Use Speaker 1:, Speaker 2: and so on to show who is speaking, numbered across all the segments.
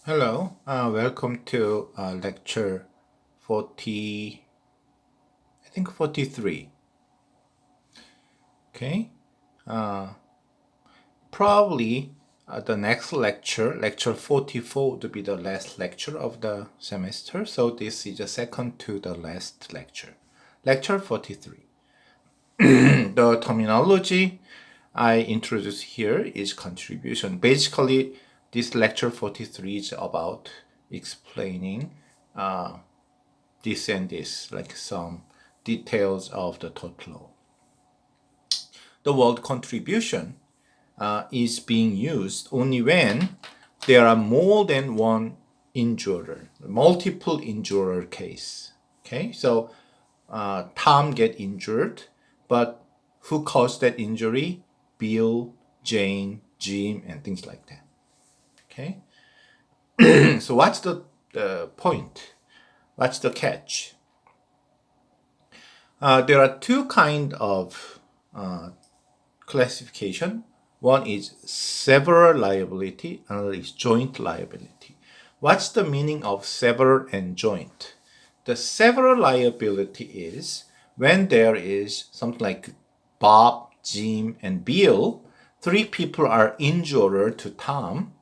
Speaker 1: Hello, welcome to lecture 40, I think 43. Okay, uh, probably the next lecture 44, would be the last lecture of the semester. So this is the second to the last lecture 43. The terminology I introduce here is contribution. Basically, this lecture 43 is about explaining this and this, like some details of the tort law. The word contribution is being used only when there are more than one injurer, multiple injurer case. Okay, so Tom get injured, but who caused that injury? Bill, Jane, Jim, and things like that. Okay, so what's the point? What's the catch? There are two kind of classification. One is several liability, another is joint liability. What's the meaning of several and joint? The several liability is when there is something like Bob, Jim, and Bill, three people are injurer to Tom.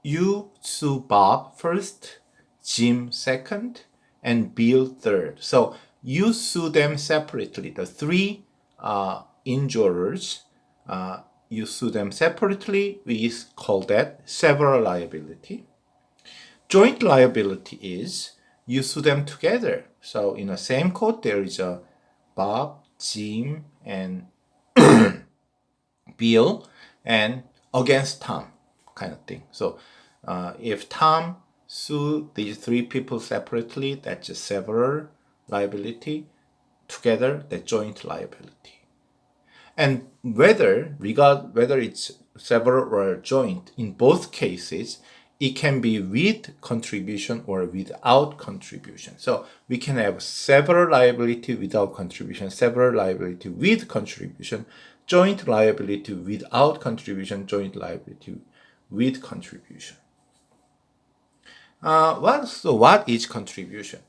Speaker 1: You sue Bob first, Jim second, and Bill third. So you sue them separately. The three injurers, you sue them separately. We call that several liability. Joint liability is you sue them together. So in the same court, there is a Bob, Jim, and Bill, and against Tom, kind of thing. So if Tom sue these three people separately, that's a several liability. Together, the joint liability. And whether it's several or joint, in both cases, it can be with contribution or without contribution. So we can have several liability without contribution, several liability with contribution, joint liability without contribution, joint liability with contribution. What is contribution?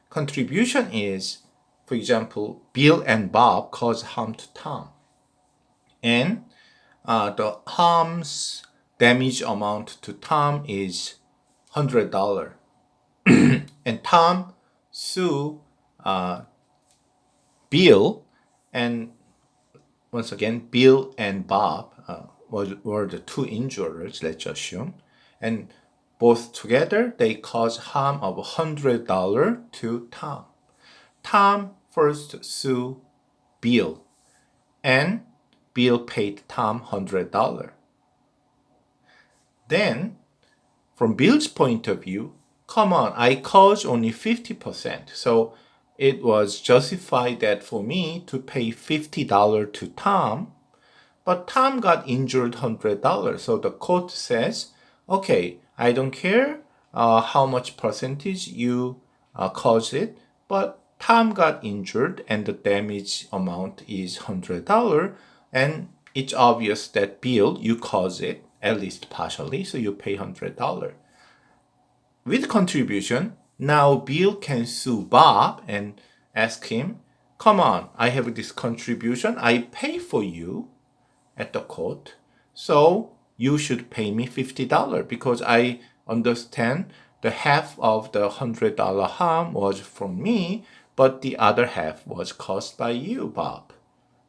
Speaker 1: Contribution is, for example, Bill and Bob cause harm to Tom. And the harm's damage amount to Tom is $100. And Tom sue Bill, and once again, Bill and Bob were the two injurers, let's assume. And both together, they cause harm of $100 to Tom. Tom first sued Bill, and Bill paid Tom $100. Then, from Bill's point of view, come on, I caused only 50%. So it was justified that for me to pay $50 to Tom, but Tom got injured $100. So the court says, okay, I don't care how much percentage you caused it, but Tom got injured and the damage amount is $100. And it's obvious that Bill, you caused it, at least partially, so you pay $100. With contribution, now Bill can sue Bob and ask him, come on, I have this contribution, I pay for you at the court, so you should pay me $50 because I understand the half of the $100 harm was from me, but the other half was caused by you, Bob.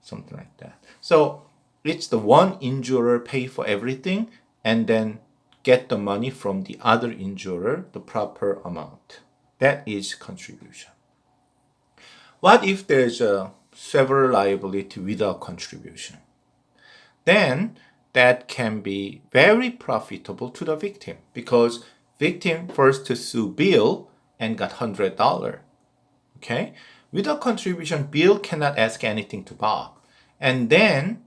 Speaker 1: Something like that. So it's the one injurer pay for everything and then get the money from the other injurer, the proper amount. That is contribution. What if there's a several liability without contribution? Then that can be very profitable to the victim because victim first to sue Bill and got $100. Okay? Without contribution, Bill cannot ask anything to Bob. And then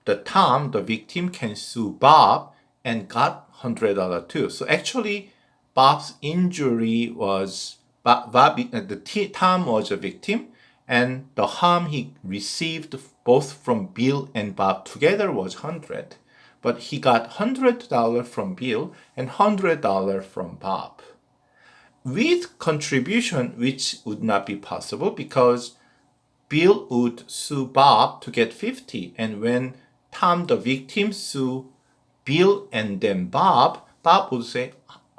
Speaker 1: the victim, can sue Bob and got $100 too. So actually, Bob's injury was Tom was a victim, and the harm he received both from Bill and Bob together was 100. but he got $100 from Bill and $100 from Bob. With contribution, which would not be possible because Bill would sue Bob to get 50, and when Tom, the victim, sue Bill and then Bob would say,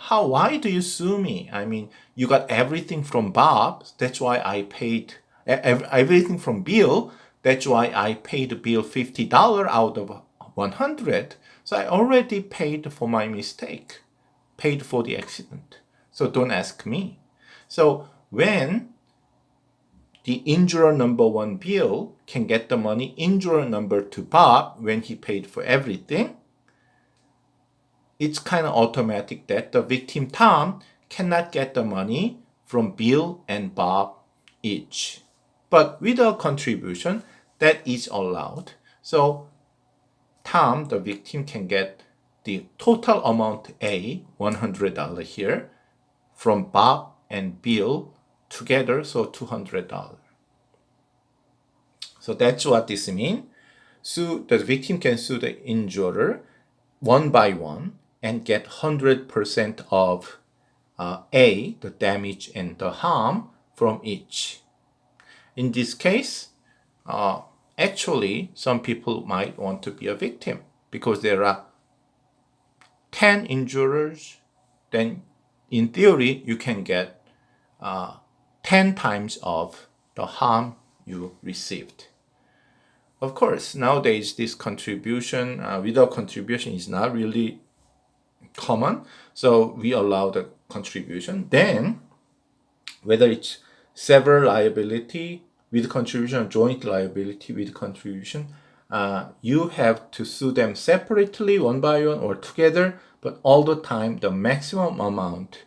Speaker 1: why do you sue me? I mean, you got everything from Bob, that's why I paid everything from Bill, that's why I paid Bill $50 out of 100. So I already paid for my mistake, paid for the accident. So don't ask me. So when the injurer number one, Bill, can get the money injurer number two, Bob, when he paid for everything, it's kind of automatic that the victim, Tom, cannot get the money from Bill and Bob each. But without contribution, that is allowed. So Tom, the victim, can get the total amount A, $100 here, from Bob and Bill together, so $200. So that's what this means. The victim can sue the injurer one by one and get 100% of A, the damage and the harm, from each. In this case, actually, some people might want to be a victim because there are 10 injurers. Then, in theory, you can get 10 times of the harm you received. Of course, nowadays, this contribution, without contribution, is not really common. So we allow the contribution. Then, whether it's several liability with contribution or joint liability with contribution, you have to sue them separately, one by one or together, but all the time the maximum amount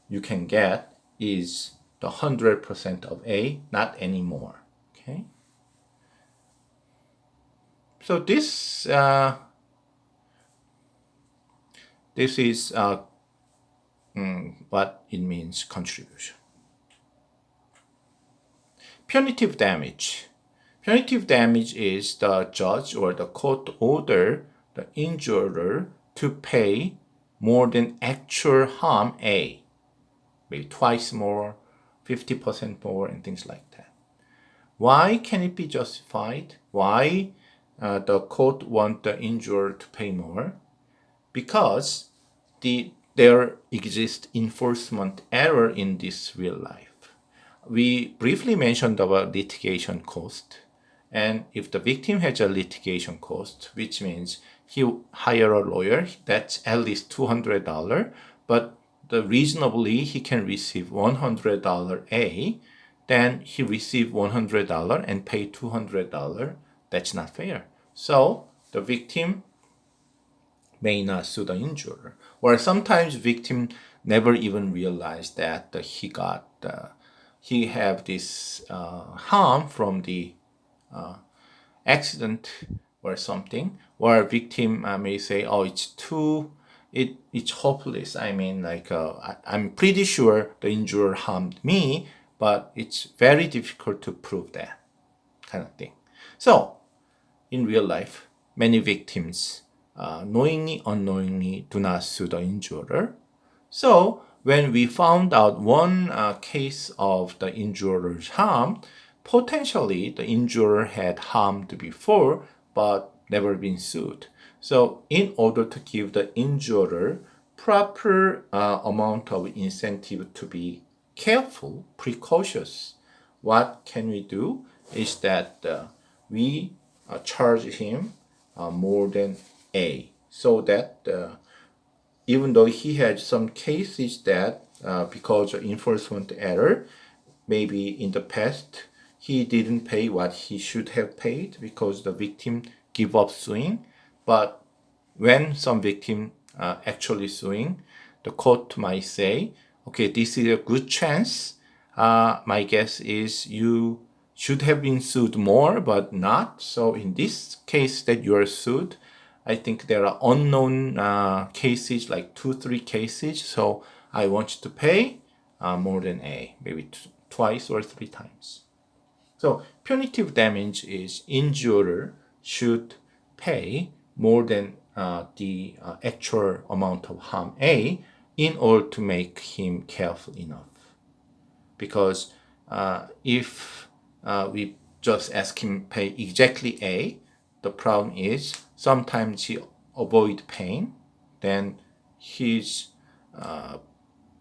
Speaker 1: you can get is the 100% of A, not anymore. Okay. So this is what it means, contribution. Punitive damage. Punitive damage is the judge or the court order the injurer to pay more than actual harm A, maybe twice more, 50% more, and things like that. Why can it be justified? Why the court want the injurer to pay more? Because there exists enforcement error in this real life. We briefly mentioned about litigation cost. And if the victim has a litigation cost, which means he hire a lawyer, that's at least $200, but reasonably he can receive $100 A, then he receive $100 and pay $200. That's not fair. So the victim may not sue the injurer. Or sometimes victim never even realized that he have this harm from the accident or something. Or victim may say, "Oh, it's hopeless. I mean, I'm pretty sure the injurer harmed me, but it's very difficult to prove that," kind of thing. So, in real life, many victims knowingly, unknowingly do not sue the injurer. So when we found out one case of the injurer's harm, potentially the injurer had harmed before but never been sued. So in order to give the injurer proper amount of incentive to be careful, precautious, what can we do is that we charge him more than A, so that even though he had some cases that because of enforcement error, maybe in the past he didn't pay what he should have paid because the victim gave up suing, but when some victim actually suing, the court might say, okay, this is a good chance. My guess is you should have been sued more, but not. So in this case that you are sued, I think there are unknown cases, like 2-3 cases. So I want you to pay more than A, maybe twice or 3 times. So punitive damage is injurer should pay more than the actual amount of harm A in order to make him careful enough. Because if we just ask him pay exactly A, the problem is sometimes he avoid pain, then his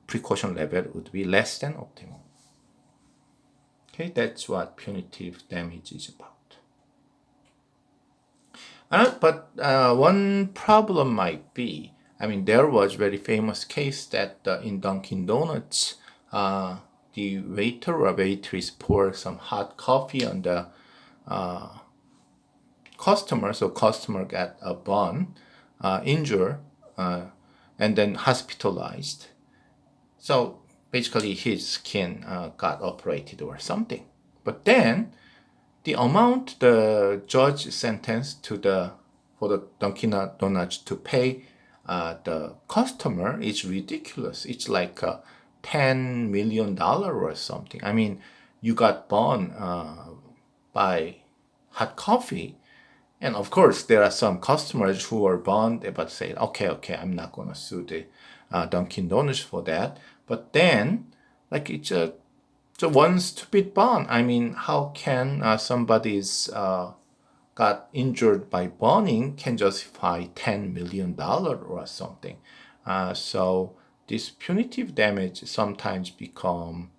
Speaker 1: precaution level would be less than optimal. Okay, that's what punitive damage is about. But one problem might be, I mean, there was very famous case that in Dunkin' Donuts, the waiter or waitress poured some hot coffee on the customer, so customer got a burn, injured, and then hospitalized. So basically, his skin got operated or something. But then the amount the judge sentenced for the Dunkin' Donuts to pay the customer is ridiculous. It's like $10 million or something. I mean, you got burned by hot coffee, and of course there are some customers who are burned but say, okay, I'm not gonna sue the Dunkin' Donuts for that. But then, like it's a one stupid burn. I mean, how can somebody's got injured by burning can justify $10 million or something? So this punitive damage sometimes become,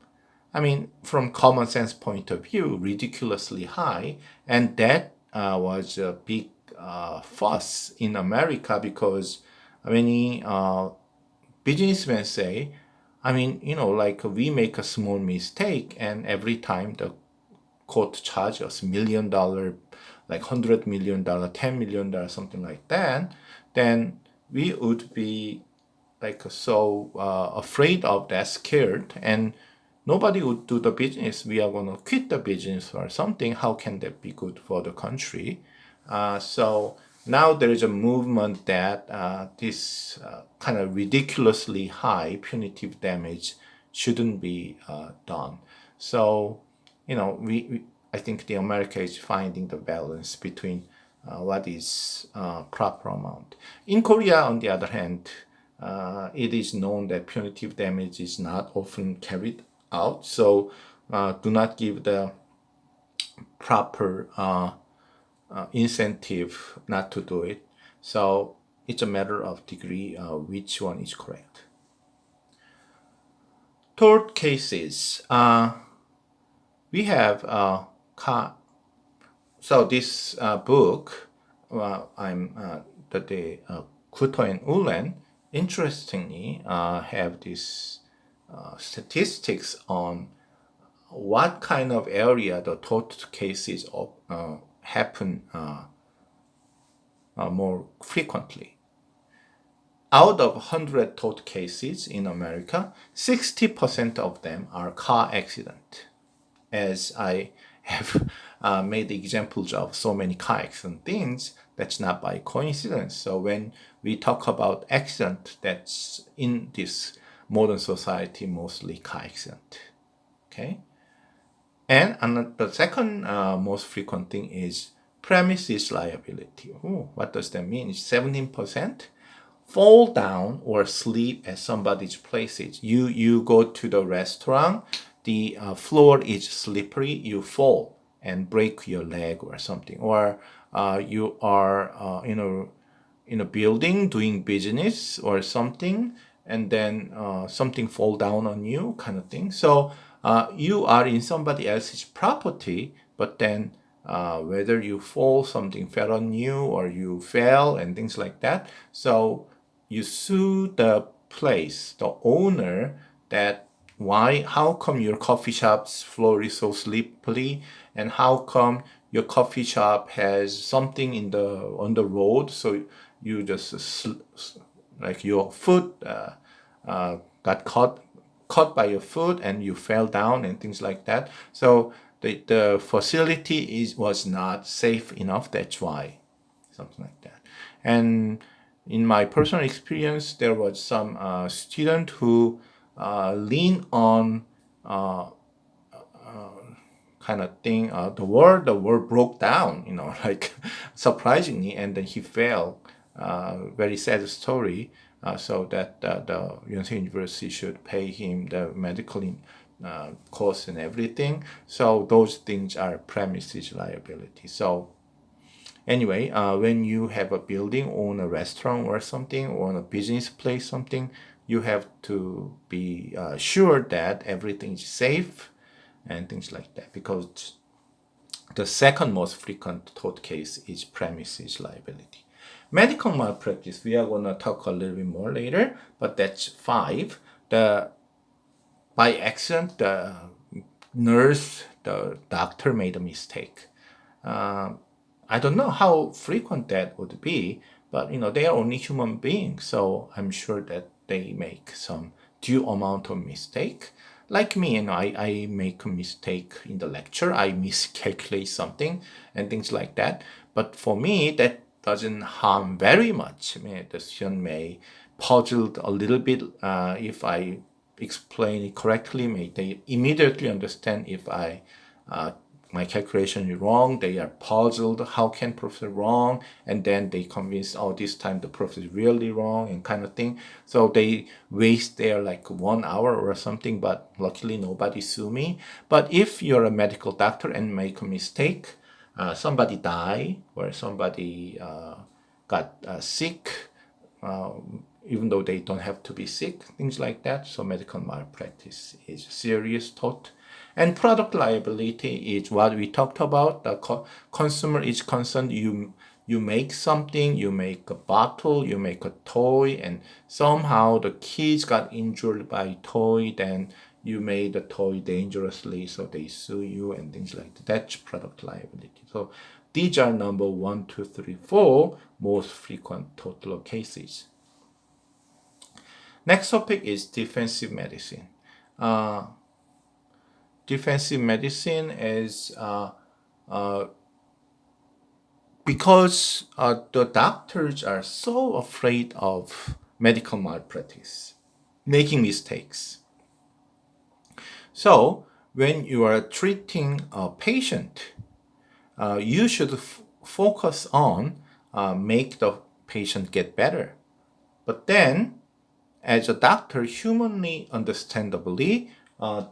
Speaker 1: I mean, from common sense point of view, ridiculously high, and that was a big fuss in America because many businessmen say, I mean, like we make a small mistake, and every time the court charges us $1 million, like $100 million, $10 million, something like that, then we would be like so afraid of that, scared, and nobody would do the business. We are going to quit the business or something. How can that be good for the country? So now there is a movement that this kind of ridiculously high punitive damage shouldn't be done. So, I think the America is finding the balance between what is proper amount. In Korea, on the other hand, it is known that punitive damage is not often carried out, so do not give the proper incentive not to do it. So it's a matter of degree which one is correct. Tort cases. We have so this book, the Kuto and Ulen, interestingly, have this statistics on what kind of area the tort cases happen more frequently. Out of 100 tort cases in America, 60% of them are car accident. As I have made examples of so many car accident things, that's not by coincidence. So when we talk about accident, that's in this modern society mostly car accident. Okay. And the second most frequent thing is premises liability. Ooh, what does that mean? It's 17%. Fall down or sleep at somebody's places. You go to the restaurant, the floor is slippery, you fall and break your leg or something. Or you are in a building doing business or something, and then something fall down on you, kind of thing. So you are in somebody else's property, but then whether you fall, something fell on you, or you fell and things like that. So you sue the place, the owner, that how come your coffee shop's floor is so slippery, and how come your coffee shop has something on the road, so you just like your foot got caught by your foot and you fell down and things like that. So the facility was not safe enough. That's why, something like that. And in my personal experience, there was some student who leaned on kind of thing. The world broke down, like surprisingly, and then he fell. Very sad story. So that the Yonsei University should pay him the medical costs and everything. So those things are premises liability. So anyway, when you have a building, own a restaurant or something, or a business place, something, you have to be sure that everything is safe and things like that. Because the second most frequent tort case is premises liability. Medical malpractice, we are going to talk a little bit more later, but that's 5. The by accident, the nurse, the doctor made a mistake. I don't know how frequent that would be, but they are only human beings, so I'm sure that they make some due amount of mistake. Like me, I make a mistake in the lecture, I miscalculate something and things like that. But for me, that doesn't harm very much. I mean, the student may puzzled a little bit if I explain it correctly. May they immediately understand if my calculation is wrong. They are puzzled. How can professor wrong? And then they convince, oh, this time the professor is really wrong and kind of thing. So they waste their like 1 hour or something. But luckily nobody sue me. But if you're a medical doctor and make a mistake, somebody die or somebody got sick, even though they don't have to be sick, things like that. So medical malpractice is serious tort. And product liability is what we talked about. The consumer is concerned. You make something, you make a bottle, you make a toy, and somehow the kids got injured by toy, then you made the toy dangerously, so they sue you and things like that. That's product liability. So these are number 1, 2, 3, 4 most frequent tort law cases. Next topic is defensive medicine. Defensive medicine is because the doctors are so afraid of medical malpractice, making mistakes. So when you are treating a patient, you should focus on make the patient get better. But then, as a doctor, humanly, understandably,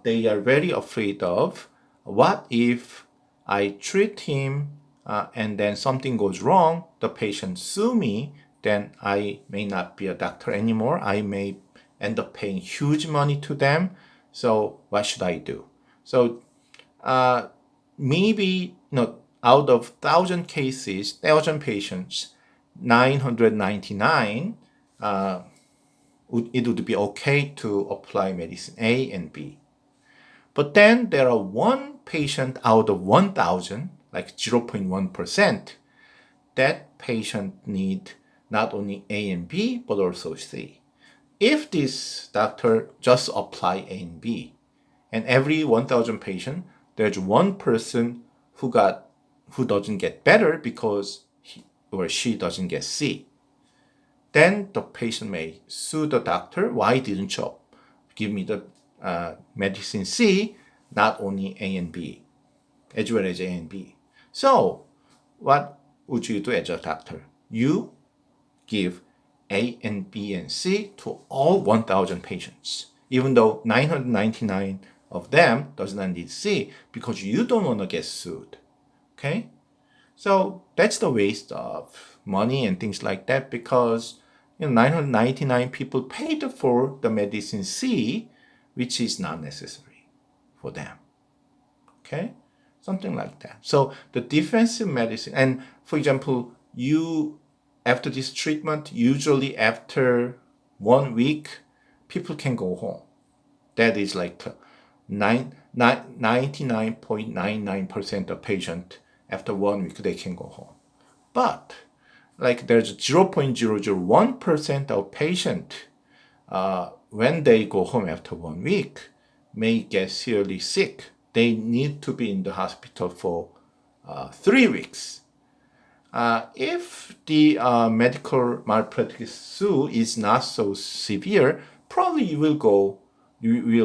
Speaker 1: they are very afraid of what if I treat him and then something goes wrong, the patient sue me, then I may not be a doctor anymore. I may end up paying huge money to them. So what should I do? So maybe out of 1,000 cases, 1,000 patients, 999 it would be okay to apply medicine A and B. But then there are one patient out of 1,000, like 0.1%, that patient need not only A and B, but also C. If this doctor just apply A and B, and every 1,000 patient, there's one person who doesn't get better because he or she doesn't get C, then the patient may sue the doctor. Why didn't you give me the medicine C, not only A and B, as well as A and B? So what would you do as a doctor? You give A and B and C to all 1,000 patients, even though 999 of them does not need C, because you don't want to get sued. Okay? So that's the waste of money and things like that, because 999 people paid for the medicine C, which is not necessary for them. Okay? Something like that. So the defensive medicine, and for example, after this treatment, usually after 1 week, people can go home. That is like 99.99% of patients, after 1 week, they can go home. But like there's 0.001% of patients, when they go home after 1 week, may get seriously sick. They need to be in the hospital for 3 weeks. If the medical malpractice suit is not so severe, probably you will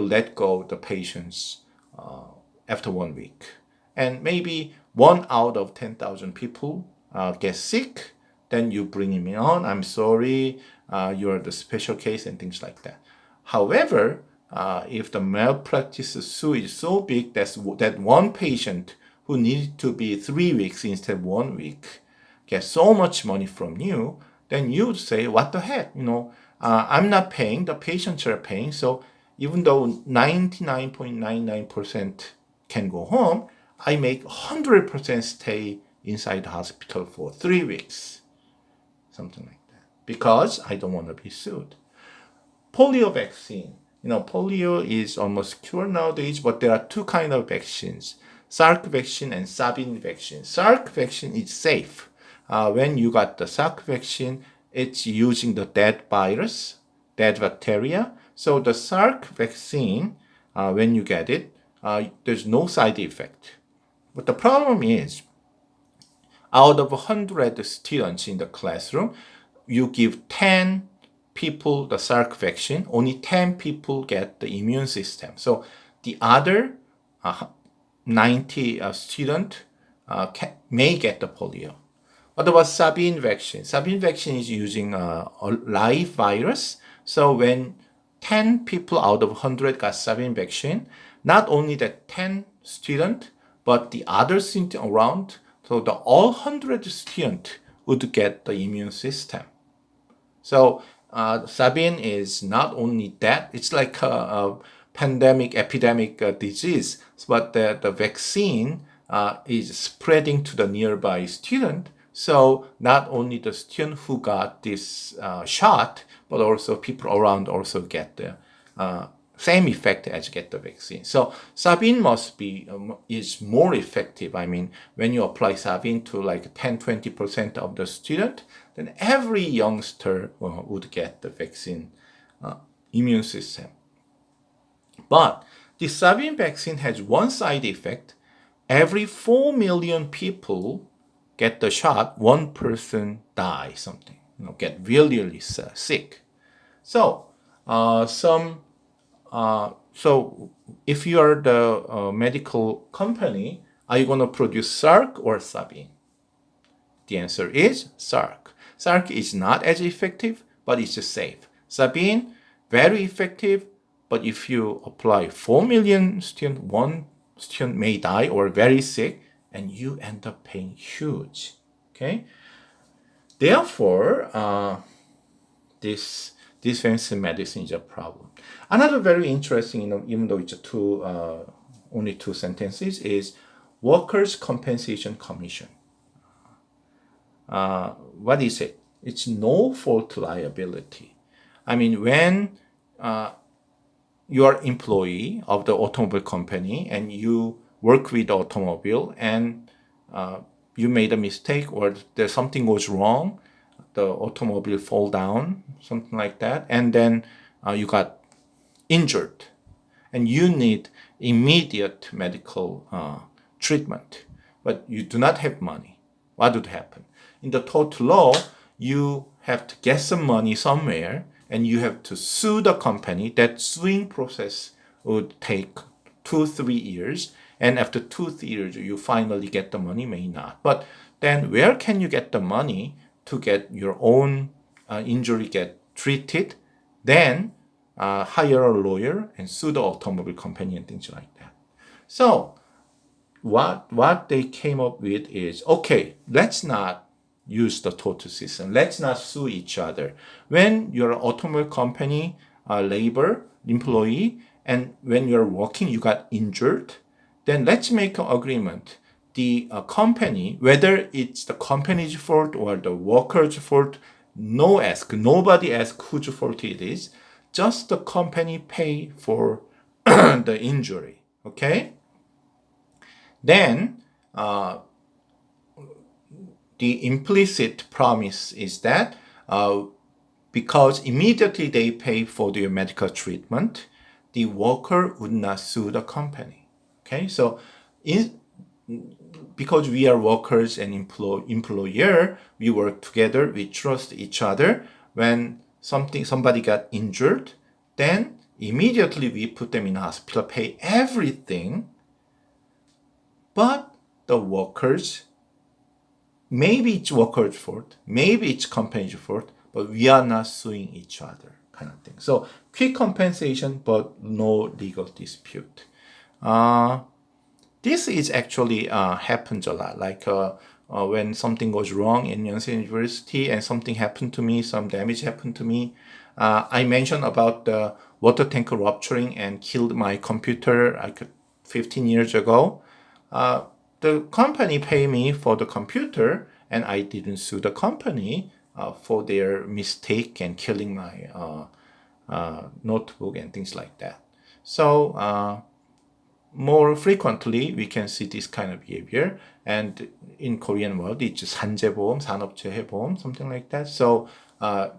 Speaker 1: let go the patients after 1 week. and maybe 1 out of 10,000 people get sick, then you bring him on. I'm sorry, you're the special case and things like that. However, if the malpractice suit is so big that one patient who needed to be 3 weeks instead of 1 week gets so much money from you, then you would say, what the heck? I'm not paying, the patients are paying. So even though 99.99% can go home, I make 100% stay inside the hospital for 3 weeks. Something like that. Because I don't want to be sued. Polio vaccine. Polio is almost cured nowadays, but there are two kinds of vaccines. Salk vaccine and Sabin vaccine. Salk vaccine is safe. When you got the Salk vaccine, it's using the dead virus, dead bacteria. So the Salk vaccine, when you get it, there's no side effect. But the problem is, out of 100 students in the classroom, you give 10 people the Salk vaccine, only 10 people get the immune system. So the other 90 students may get the polio. What about Sabin vaccine? Sabin vaccine is using a live virus. So when 10 people out of 100 got Sabin vaccine, not only the 10 students, but the other students around, so the all 100 students would get the immune system. So Sabin is not only that, it's like a pandemic, epidemic disease, but the vaccine is spreading to the nearby student. So not only the student who got this shot, but also people around also get the same effect as get the vaccine. So Sabin is more effective. I mean, when you apply Sabin to like 10-20% of the student, then every youngster would get the vaccine immune system. But the Sabin vaccine has one side effect. Every 4 million people get the shot, one person die something, get really, really sick. So so if you are the medical company, are you going to produce Salk or Sabin? The answer is Salk. Salk is not as effective, but it's safe. Sabin, very effective, but if you apply 4 million students, one student may die or very sick, and you end up paying huge. Okay. Therefore, this fancy medicine is a problem. Another very interesting, even though it's only two sentences, is Workers' Compensation Commission. What is it? It's no fault liability. I mean, when you are employee of the automobile company and you work with the automobile and you made a mistake or there's something goes wrong, the automobile fall down, something like that, and then you got injured and you need immediate medical treatment, but you do not have money. What would happen? In the tort law, you have to get some money somewhere and you have to sue the company. That suing process would take 2-3 years. And after 2-3 years, you finally get the money, may not. But then where can you get the money to get your own injury get treated? Then hire a lawyer and sue the automobile company and things like that. So what they came up with is, okay, let's not use the tort system. Let's not sue each other. When you're an automobile company, labor employee, and when you're working, you got injured, then let's make an agreement. The company, whether it's the company's fault or the worker's fault, nobody asks whose fault it is. Just the company pay for the injury. Okay? Then the implicit promise is that because immediately they pay for their medical treatment, the worker would not sue the company. Okay, so because we are workers and employer, we work together, we trust each other. When somebody got injured, then immediately we put them in hospital, pay everything, but the workers, maybe it's workers' fault, maybe it's company's fault, but we are not suing each other, kind of thing. So quick compensation, but no legal dispute. This is actually happens a lot. Like when something goes wrong in Yonsei University and something happened to me, some damage happened to me. I mentioned about the water tank rupturing and killed my computer like 15 years ago. The company paid me for the computer, and I didn't sue the company for their mistake and killing my notebook and things like that. So more frequently we can see this kind of behavior, and in Korean world it's 산재보험, 산업재해보험, something like that. So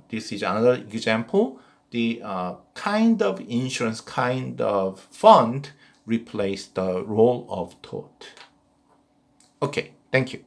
Speaker 1: this is another example. The kind of insurance, kind of fund replaced the role of tort. Okay, thank you.